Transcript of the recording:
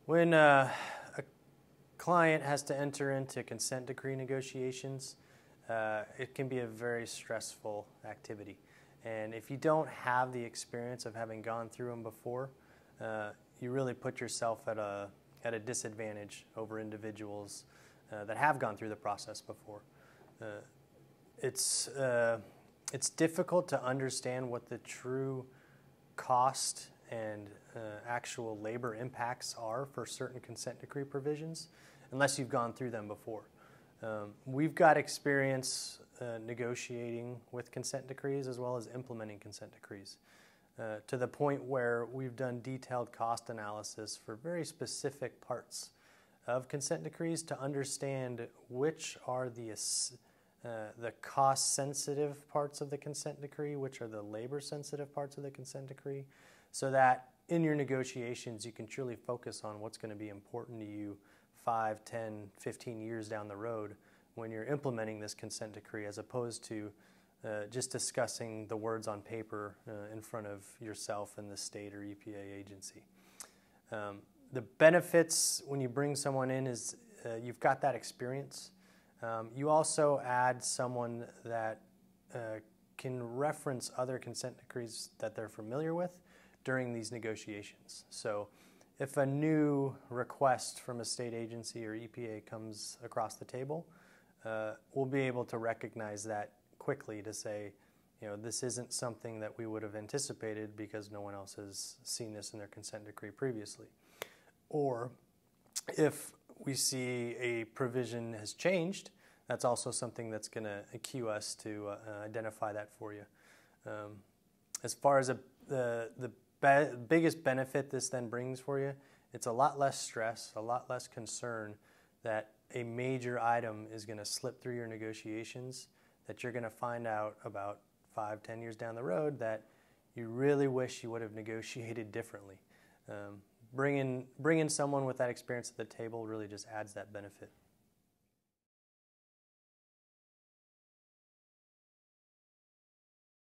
When a client has to enter into consent decree negotiations, it can be a very stressful activity. And if you don't have the experience of having gone through them before, you really put yourself at a disadvantage over individuals that have gone through the process before. It's difficult to understand what the true cost and actual labor impacts are for certain consent decree provisions unless you've gone through them before. We've got experience negotiating with consent decrees as well as implementing consent decrees to the point where we've done detailed cost analysis for very specific parts of consent decrees to understand which are the cost-sensitive parts of the consent decree, which are the labor-sensitive parts of the consent decree, so that in your negotiations you can truly focus on what's going to be important to you 5, 10, 15 years down the road when you're implementing this consent decree, as opposed to just discussing the words on paper in front of yourself and the state or EPA agency. The benefits when you bring someone in is you've got that experience. You also add someone that can reference other consent decrees that they're familiar with during these negotiations. So if a new request from a state agency or EPA comes across the table, we'll be able to recognize that quickly to say, you know, this isn't something that we would have anticipated because no one else has seen this in their consent decree previously. Or if we see a provision has changed, that's also something that's going to cue us to identify that for you. As far as the biggest benefit this then brings for you, it's a lot less stress, a lot less concern that a major item is going to slip through your negotiations, that you're going to find out about 5, 10 years down the road that you really wish you would have negotiated differently. Bringing someone with that experience to the table really just adds that benefit.